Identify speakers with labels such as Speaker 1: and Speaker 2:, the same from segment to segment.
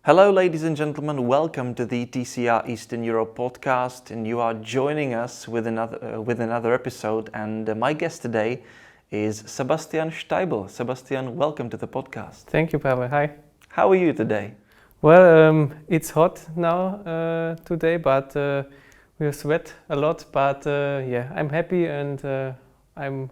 Speaker 1: Hello, ladies and gentlemen. Welcome to the TCR Eastern Europe podcast, and you are joining us with another episode. And my guest today is Sebastian Steibel. Sebastian, welcome to the podcast.
Speaker 2: Thank you, Pavel. Hi.
Speaker 1: How are you today?
Speaker 2: Well, it's hot now today, but we sweat a lot. But I'm happy, and I'm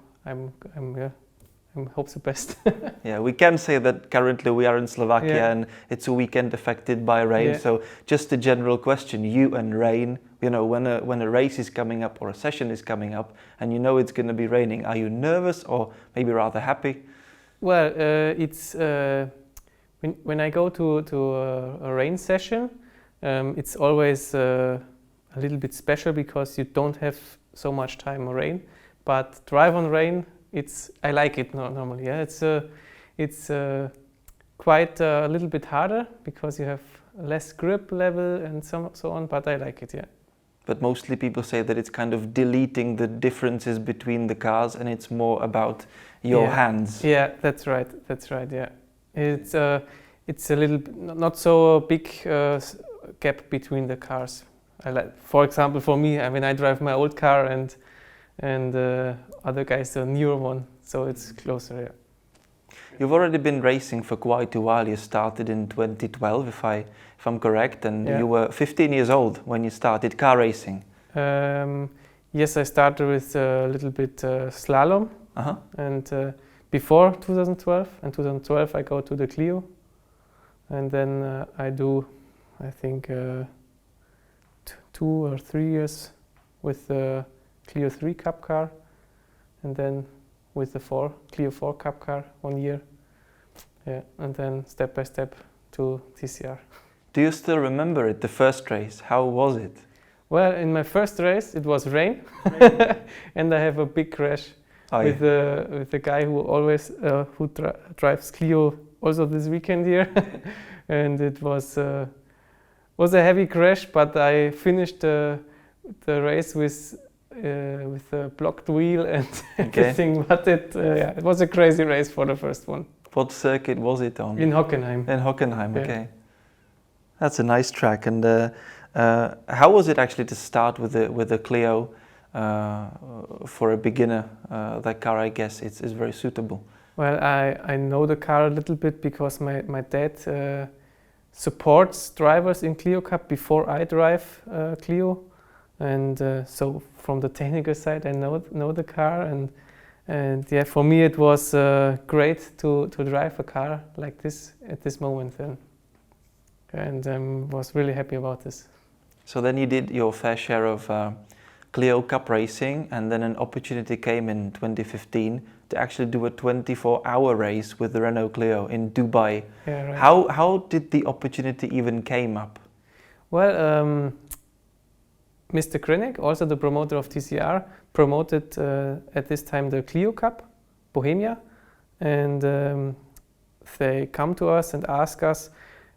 Speaker 2: hope the best.
Speaker 1: Yeah, we can say that currently we are in Slovakia and it's a weekend affected by rain.
Speaker 2: Yeah.
Speaker 1: So just a general question, you and rain, you know, when a race is coming up or a session is coming up and you know it's going to be raining, are you nervous or maybe rather happy?
Speaker 2: Well, it's when I go to a rain session, it's always a little bit special because you don't have so much time on rain. But drive on rain, I like it normally. Yeah, it's quite a little bit harder because you have less grip level and so on. But I like it. Yeah.
Speaker 1: But mostly people say that it's kind of deleting the differences between the cars and it's more about your hands.
Speaker 2: Yeah, that's right. Yeah, it's a little not so big gap between the cars. For example, for me, I mean, I drive my old car and other guys a newer one, so it's closer. Yeah.
Speaker 1: You've already been racing for quite a while. You started in 2012, if I'm correct, and you were 15 years old when you started car racing.
Speaker 2: Yes, I started with a little bit slalom, and before 2012. In 2012, I go to the Clio, and then I do, I think, 2 or 3 years with the Clio 3 Cup car, and then with the Clio 4 Cup car 1 year. Yeah, and then step by step to TCR.
Speaker 1: Do you still remember it, the first race? How was it?
Speaker 2: Well, in my first race, it was rain, and I have a big crash with the guy who always drives Clio also this weekend here, and it was a heavy crash. But I finished the race with a blocked wheel and everything, but it was a crazy race for the first one.
Speaker 1: What circuit was it on?
Speaker 2: In Hockenheim.
Speaker 1: In Hockenheim, okay. That's a nice track. And how was it actually to start with the Clio for a beginner? That car, I guess, is very suitable.
Speaker 2: Well, I know the car a little bit because my dad supports drivers in Clio Cup before I drive Clio. And so from the technical side, I know the car, and yeah, for me it was great to drive a car like this at this moment, and was really happy about this.
Speaker 1: So then you did your fair share of Clio Cup racing, and then an opportunity came in 2015 to actually do a 24-hour race with the Renault Clio in Dubai.
Speaker 2: Yeah, right.
Speaker 1: How did the opportunity even came up?
Speaker 2: Well, Mr. Krenek, also the promoter of TCR, promoted at this time the Clio Cup, Bohemia, and they come to us and ask us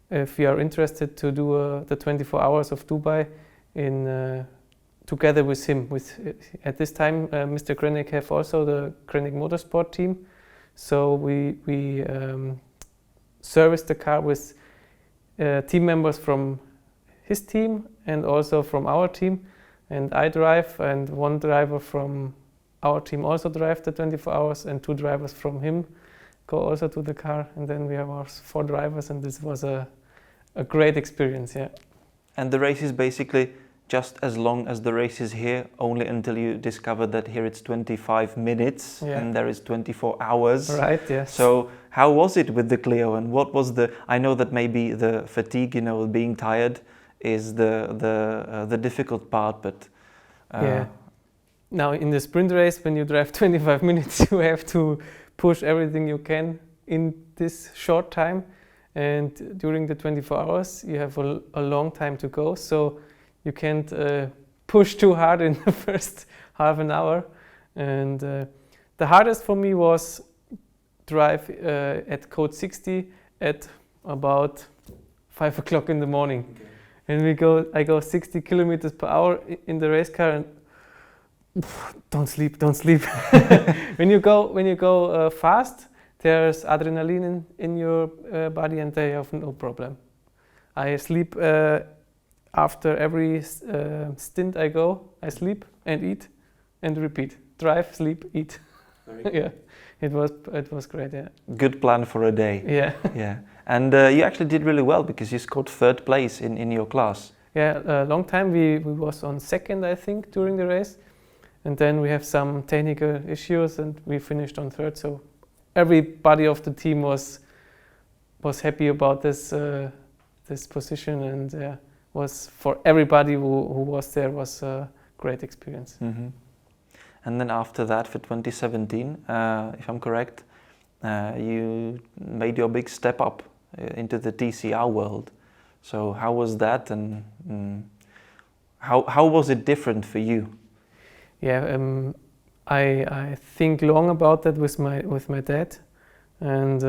Speaker 2: if we are interested to do the 24 hours of Dubai together with him. At this time, Mr. Krenek have also the Krenek Motorsport team, so we serviced the car with team members from his team and also from our team, and I drive, and one driver from our team also drive the 24 hours, and 2 drivers from him go also to the car, and then we have our 4 drivers, and this was a great experience. Yeah.
Speaker 1: And the race is basically just as long as the race is here, only until you discover that here it's 25 minutes and there is 24 hours.
Speaker 2: Right, yes.
Speaker 1: So how was it with the Clio, and what was I know that maybe the fatigue, you know, being tired is the difficult part, but
Speaker 2: now in the sprint race, when you drive 25 minutes, you have to push everything you can in this short time, and during the 24 hours you have a long time to go, so you can't push too hard in the first half an hour. And the hardest for me was drive at code 60 at about 5 o'clock in the morning. Okay. And I go 60 kilometers per hour in the race car, and don't sleep. When you go fast, there's adrenaline in your body, and they have no problem. I sleep after every stint I go. I sleep and eat and repeat. Drive, sleep, eat. Yeah, it was great. Yeah.
Speaker 1: Good plan for a day.
Speaker 2: Yeah.
Speaker 1: Yeah. And you actually did really well because you scored third place in your class.
Speaker 2: Yeah, a long time we was on second, I think, during the race, and then we have some technical issues and we finished on third. So everybody of the team was happy about this position, and was for everybody who was there was a great experience.
Speaker 1: Mm-hmm. And then after that, for 2017, if I'm correct, you made your big step up into the TCR world. So how was that, and how was it different for you?
Speaker 2: Yeah, I think long about that with my dad, and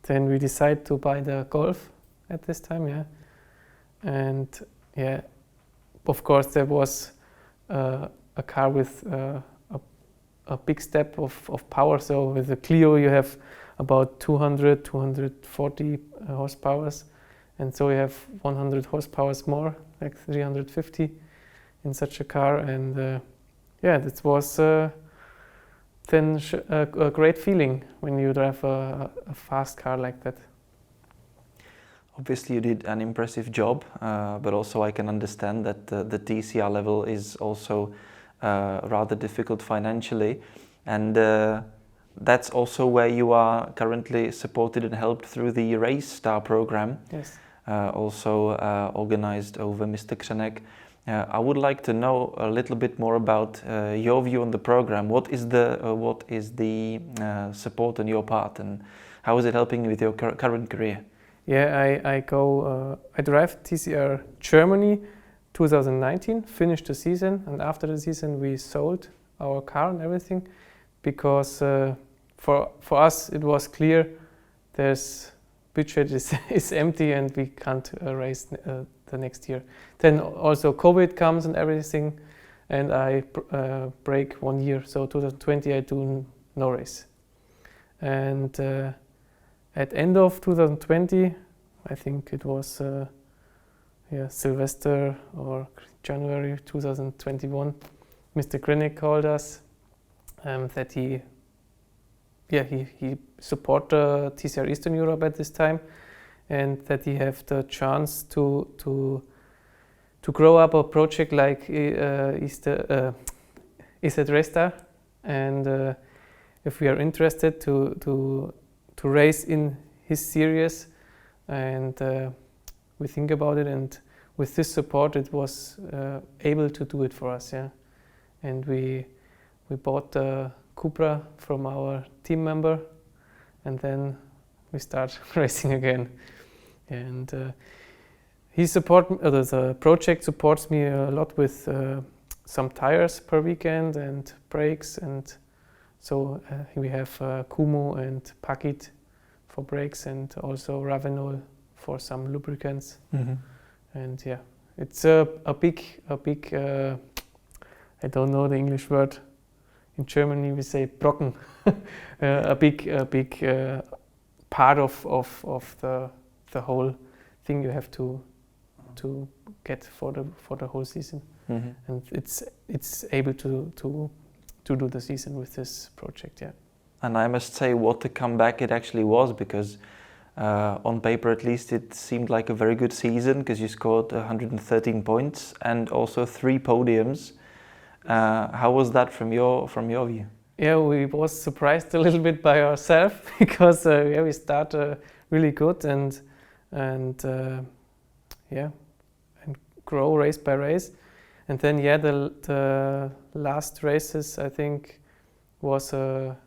Speaker 2: then we decided to buy the Golf at this time. Yeah, and yeah, of course there was a car with a big step of power. So with the Clio you have about 240 horsepowers, and so you have 100 horsepowers more, like 350 in such a car. And yeah, that was then a great feeling when you drive a fast car like that.
Speaker 1: Obviously you did an impressive job, but also I can understand that the TCR level is also rather difficult financially, and that's also where you are currently supported and helped through the RaceStar program.
Speaker 2: Yes.
Speaker 1: Also organized over Mr. Krzenek. I would like to know a little bit more about your view on the program. What is the support on your part, and how is it helping you with your current career?
Speaker 2: Yeah, I drive TCR Germany 2019, finished the season, and after the season we sold our car and everything, because for us it was clear there's budget is empty and we can't race the next year. Then also COVID comes and everything, and I break 1 year. So 2020 I do no race. And at end of 2020, I think it was Sylvester or January 2021, Mr. Krzenek called us that he support TCR Eastern Europe at this time, and that he have the chance to grow up a project like ESET RaceStar, and if we are interested to race in his series, and we think about it, and with this support it was able to do it for us. Yeah, and we bought the Cupra from our team member, and then we start racing again. And the project supports me a lot with some tires per weekend and brakes, and so we have Kumo and Pakit for brakes, and also Ravenol for some lubricants.
Speaker 1: Mm-hmm.
Speaker 2: And yeah, it's a big I don't know the English word. In Germany we say Brocken. A big part of the whole thing you have to get for the whole season. Mm-hmm. And it's able to do the season with this project. Yeah.
Speaker 1: And I must say, what a comeback it actually was, because on paper at least it seemed like a very good season, because you scored 113 points and also 3 podiums. How was that from your view?
Speaker 2: Yeah, we was surprised a little bit by ourselves, because we start really good and grow race by race, and then the last races I think was a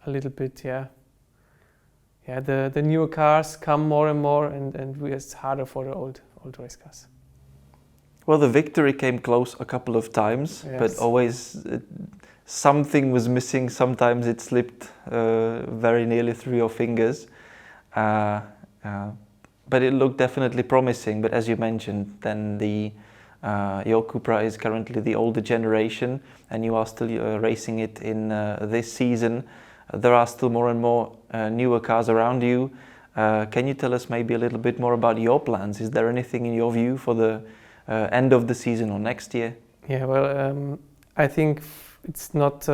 Speaker 2: little bit the newer cars come more and more, and it's harder for the old race cars.
Speaker 1: Well, the victory came close a couple of times, yes, but always something was missing. Sometimes it slipped very nearly through your fingers. But it looked definitely promising. But as you mentioned, then your Cupra is currently the older generation, and you are still racing it in this season. There are still more and more newer cars around you. Can you tell us maybe a little bit more about your plans? Is there anything in your view for the end of the season or next year?
Speaker 2: Yeah, well, I think it's not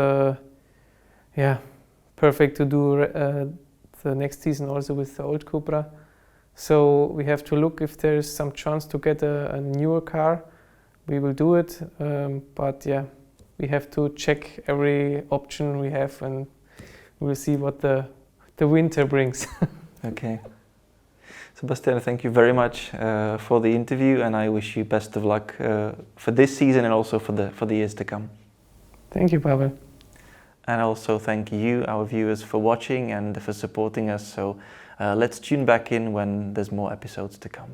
Speaker 2: perfect to do the next season also with the old Cupra. So we have to look if there is some chance to get a newer car. We will do it, but yeah, we have to check every option we have, and we'll see what the winter brings.
Speaker 1: Okay. Sebastian, thank you very much for the interview, and I wish you best of luck for this season and also for the years to come.
Speaker 2: Thank you, Pavel.
Speaker 1: And also thank you, our viewers, for watching and for supporting us. So let's tune back in when there's more episodes to come.